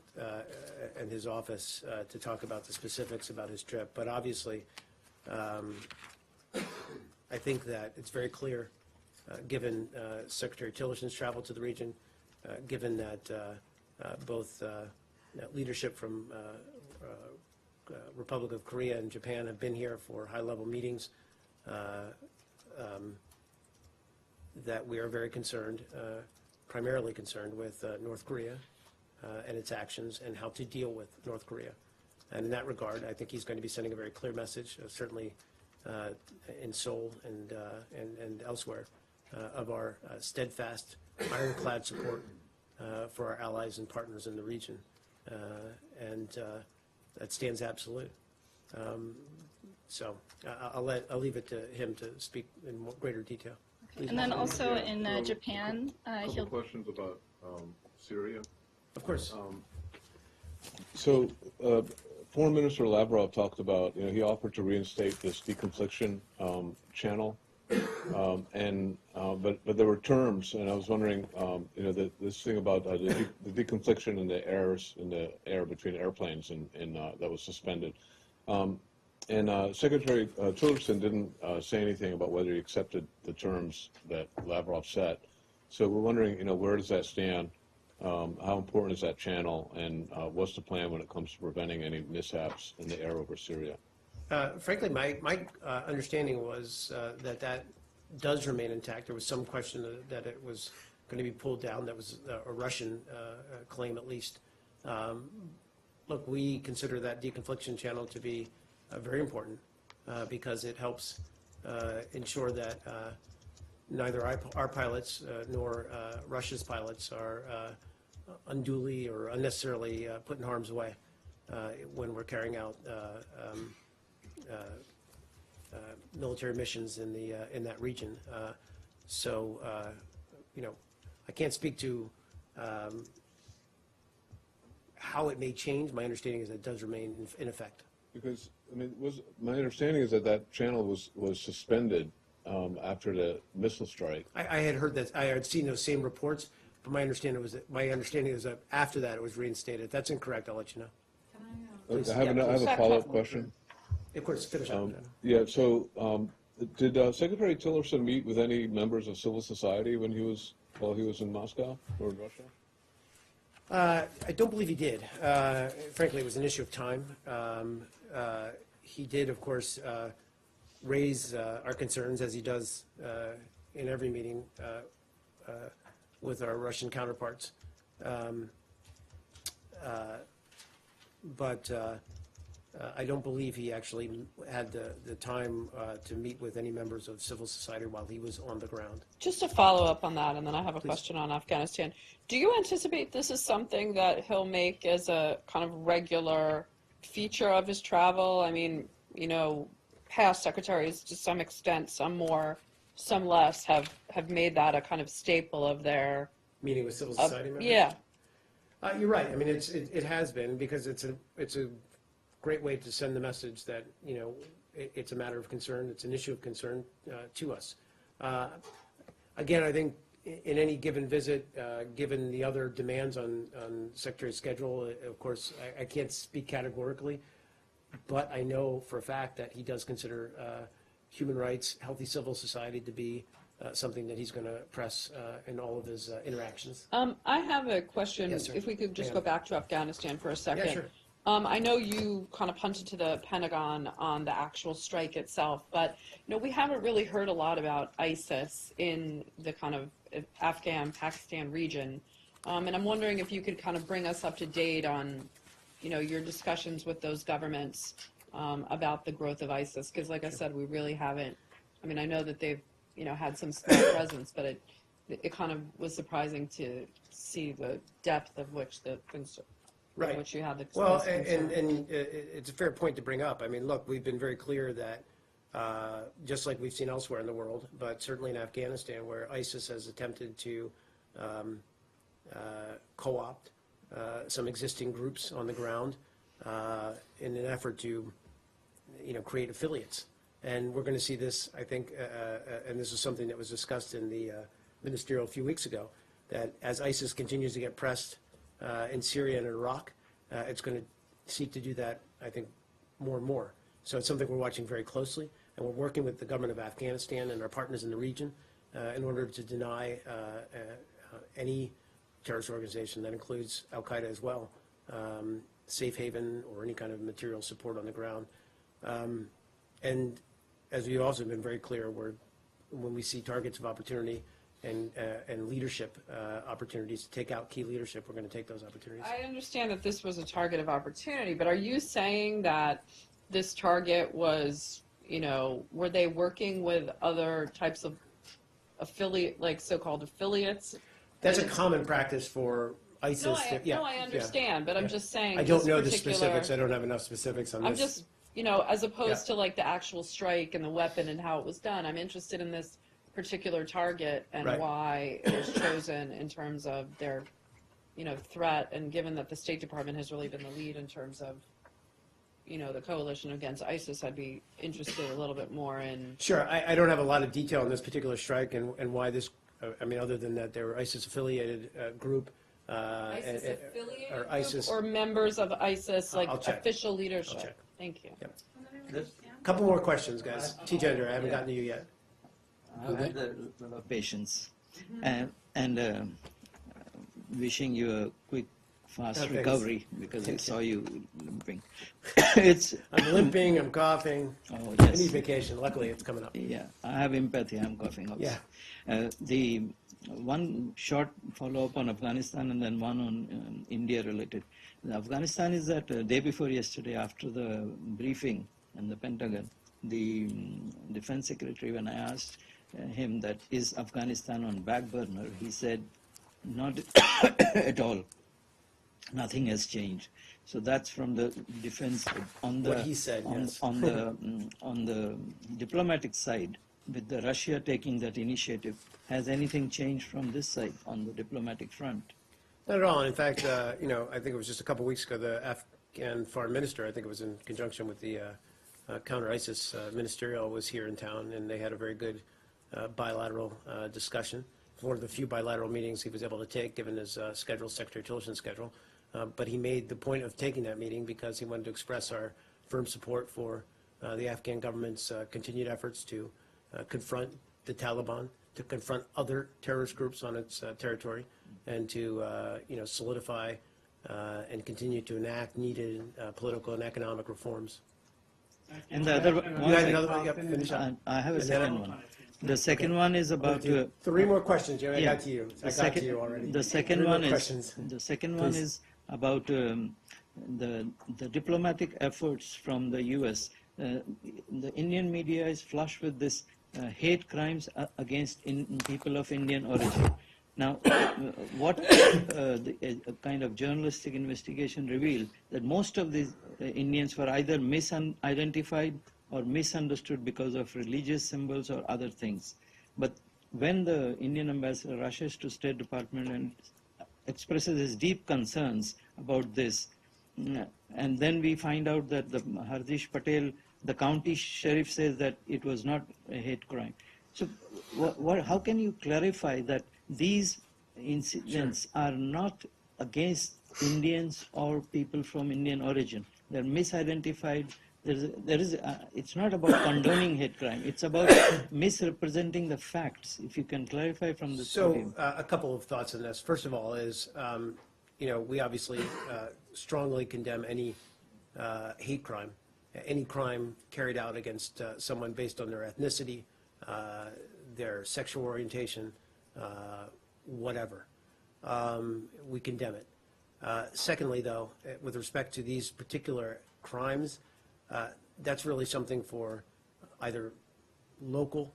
and his office to talk about the specifics about his trip. But obviously, I think that it's very clear, given Secretary Tillerson's travel to the region, given that both leadership from Republic of Korea and Japan have been here for high-level meetings, that we are very concerned, primarily concerned with North Korea and its actions and how to deal with North Korea. And in that regard, I think he's going to be sending a very clear message, certainly in Seoul and elsewhere, of our steadfast, ironclad support for our allies and partners in the region. And that stands absolute. So I'll leave it to him to speak in greater detail. Please. And then also in Japan, Couple questions about Syria. Of course. So, Foreign Minister Lavrov talked about, he offered to reinstate this deconfliction channel, but there were terms, and I was wondering, this thing about the deconfliction and the errors in the air between airplanes, and that was suspended. And Secretary Tillerson didn't say anything about whether he accepted the terms that Lavrov set. So we're wondering, where does that stand? How important is that channel, and what's the plan when it comes to preventing any mishaps in the air over Syria? Frankly, my understanding was that does remain intact. There was some question that it was going to be pulled down. That was a Russian claim, at least. Look, we consider that deconfliction channel to be very important because it helps ensure that neither our pilots nor Russia's pilots are unduly or unnecessarily put in harm's way when we're carrying out military missions in that region. So, I can't speak to how it may change. My understanding is that it does remain in effect. Because, my understanding is that channel was suspended after the missile strike. I had heard that. I had seen those same reports, but my understanding was that after that it was reinstated. If that's incorrect, I'll let you know. I have a follow-up question. Of course, finish up. Yeah. So, did Secretary Tillerson meet with any members of civil society while he was in Moscow or in Russia? I don't believe he did. Frankly, it was an issue of time. He did, of course, raise our concerns, as he does in every meeting with our Russian counterparts. But I don't believe he actually had the time to meet with any members of civil society while he was on the ground. Just to follow up on that, and then I have a question on Afghanistan. Do you anticipate this is something that he'll make as a kind of regular feature of his travel? I mean, past secretaries, to some extent, some more, some less, have made that a kind of staple of their meeting with civil society members. Yeah, you're right. I mean, it has been, because it's a great way to send the message that it's a matter of concern. It's an issue of concern to us. Again, I think in any given visit, given the other demands on Secretary's schedule, of course, I can't speak categorically, but I know for a fact that he does consider human rights, healthy civil society to be something that he's going to press in all of his interactions. I have a question. Yes, sir. If we could just go back to Afghanistan for a second. Yeah, sure. I know you kind of punted to the Pentagon on the actual strike itself, but we haven't really heard a lot about ISIS in the kind of Afghan-Pakistan region, and I'm wondering if you could kind of bring us up to date on, your discussions with those governments about the growth of ISIS, because, like I said, we really haven't. I mean, I know that they've had some small presence, but it kind of was surprising to see the depth of which the Right. Which you had the well, and it's a fair point to bring up. I mean, look, we've been very clear that just like we've seen elsewhere in the world, but certainly in Afghanistan, where ISIS has attempted to co-opt some existing groups on the ground in an effort to, create affiliates. And we're going to see this, I think, and this is something that was discussed in the ministerial a few weeks ago, that as ISIS continues to get pressed in Syria and Iraq, it's going to seek to do that, I think, more and more. So it's something we're watching very closely, and we're working with the government of Afghanistan and our partners in the region in order to deny any terrorist organization, that includes Al-Qaeda as well, safe haven or any kind of material support on the ground. And as we've also been very clear, when we see targets of opportunity and leadership opportunities to take out key leadership, we're going to take those opportunities. I understand that this was a target of opportunity, but are you saying that this target was, were they working with other types of affiliate, like so-called affiliates? That's a common practice for ISIS. No, I understand, but I'm just saying. I don't know the specifics. I don't have enough specifics on this. I'm just, as opposed to like the actual strike and the weapon and how it was done, I'm interested in this particular target and why it was chosen in terms of their, threat, and given that the State Department has really been the lead in terms of, the coalition against ISIS, I'd be interested a little bit more in. Sure, I don't have a lot of detail on this particular strike and why this. Other than that, they were ISIS-affiliated group. ISIS-affiliated or group ISIS, or members of ISIS, like I'll check. official leadership? I'll check. Thank you. Yep. A couple more questions, guys. T-Gender, I haven't gotten to you yet. I've had a lot of patience, and wishing you a quick, fast recovery, because I saw you limping. I'm limping, I'm coughing. Oh, I yes. need vacation. Luckily, it's coming up. Yeah, I have empathy. I'm coughing also. Yeah. The one short follow-up on Afghanistan and then one on India related. Afghanistan is that day before yesterday, after the briefing in the Pentagon, the defense secretary, when I asked him that is Afghanistan on back burner, he said not at all. Nothing has changed. So that's from the defense on the What he said, yes. on the diplomatic side, with the Russia taking that initiative. Has anything changed from this side on the diplomatic front? Not at all. And in fact, I think it was just a couple weeks ago, the Afghan foreign minister, I think it was in conjunction with the counter-ISIS ministerial, was here in town, and they had a very good bilateral discussion. One of the few bilateral meetings he was able to take, given his schedule, Secretary Tillerson's schedule. But he made the point of taking that meeting because he wanted to express our firm support for the Afghan government's continued efforts to confront the Taliban, to confront other terrorist groups on its territory, and to solidify and continue to enact needed political and economic reforms. And the other one, You had another one? Yep, finish up. I have a And then second one. The second one is about three more questions, Jerry. yeah. I got to you. I got to you already. The second Three more one is questions. the second one Please. is about the diplomatic efforts from the U.S. The Indian media is flush with this hate crimes against people of Indian origin. Now, what the kind of journalistic investigation revealed that most of these Indians were either misidentified or misunderstood because of religious symbols or other things. But when the Indian ambassador rushes to State Department and expresses his deep concerns about this, and then we find out that the Hardish Patel, the county sheriff, says that it was not a hate crime. So how can you clarify that these incidents are not against Indians or people from Indian origin? They're misidentified. It's not about condoning hate crime. It's about misrepresenting the facts. If you can clarify from the So a couple of thoughts on this. First of all is, we obviously strongly condemn any hate crime, any crime carried out against someone based on their ethnicity, their sexual orientation, whatever. We condemn it. Secondly, though, with respect to these particular crimes, that's really something for either local,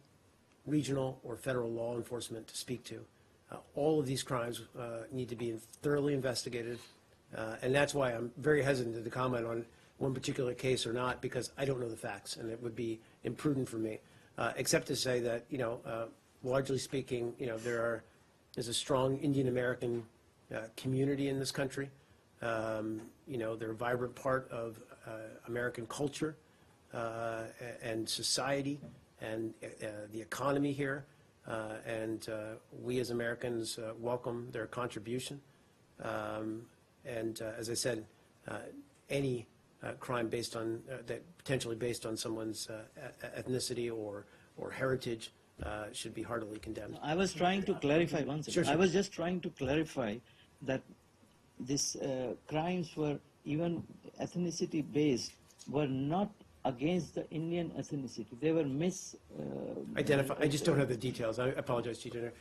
regional, or federal law enforcement to speak to. All of these crimes need to be thoroughly investigated, and that's why I'm very hesitant to comment on one particular case or not, because I don't know the facts, and it would be imprudent for me, except to say that, largely speaking, there's a strong Indian American community in this country. They're a vibrant part of American culture and society and the economy here. And we as Americans welcome their contribution. As I said, any crime based on that potentially based on someone's ethnicity or heritage should be heartily condemned. I was trying to clarify one second. Sure. I was just trying to clarify that these crimes were even ethnicity based, were not against the Indian ethnicity. They were Identify. I just don't have the details. I apologize, Chief Engineer.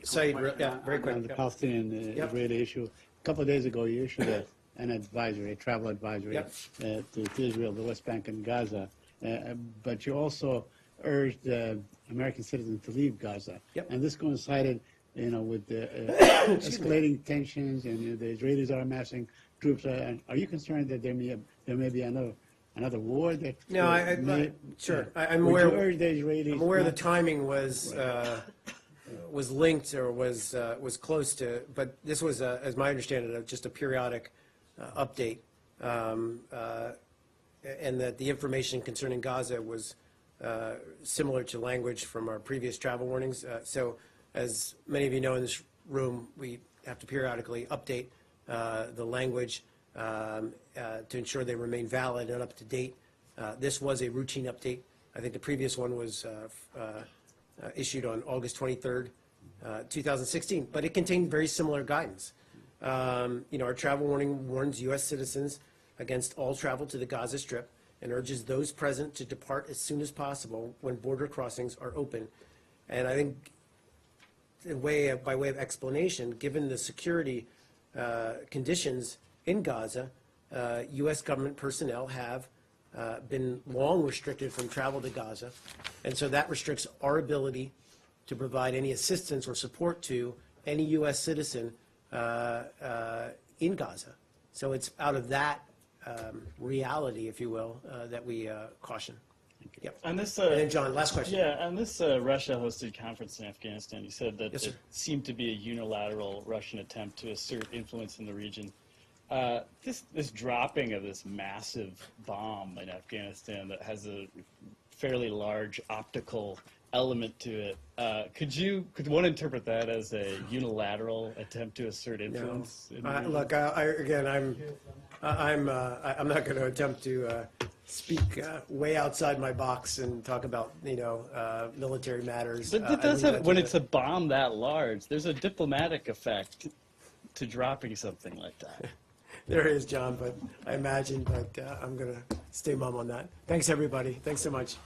Saeed, very quick. On the Palestinian Israeli issue, a couple of days ago, you issued an advisory, a travel advisory to Israel, the West Bank, and Gaza. But you also urged American citizens to leave Gaza. And this coincided, with the escalating tensions, and the Israelis are amassing troops. Are you concerned that there may be another war that? No, sure. I'm aware. Urge the Israelis I'm aware the timing was linked or was close to, but this was, as my understanding, just a periodic update, and that the information concerning Gaza was similar to language from our previous travel warnings. So, as many of you know in this room, we have to periodically update the language to ensure they remain valid and up to date. This was a routine update. I think the previous one was issued on August 23rd, 2016, but it contained very similar guidance. Our travel warning warns U.S. citizens against all travel to the Gaza Strip and urges those present to depart as soon as possible when border crossings are open. And I think, by way of explanation, given the security conditions in Gaza, U.S. government personnel have been long restricted from travel to Gaza, and so that restricts our ability to provide any assistance or support to any U.S. citizen in Gaza. So it's out of that reality, if you will, that we caution. Yep. And this, and then John, last question. Yeah, and this Russia-hosted conference in Afghanistan, you said that it seemed to be a unilateral Russian attempt to assert influence in the region. This dropping of this massive bomb in Afghanistan that has a fairly large optical element to it, could one interpret that as a unilateral attempt to assert influence? No. Look, again, I'm not going to attempt to speak way outside my box and talk about military matters. But it does have, when it's a bomb that large, there's a diplomatic effect to dropping something like that. There is, John, but I imagine, but I'm going to stay mum on that. Thanks, everybody. Thanks so much.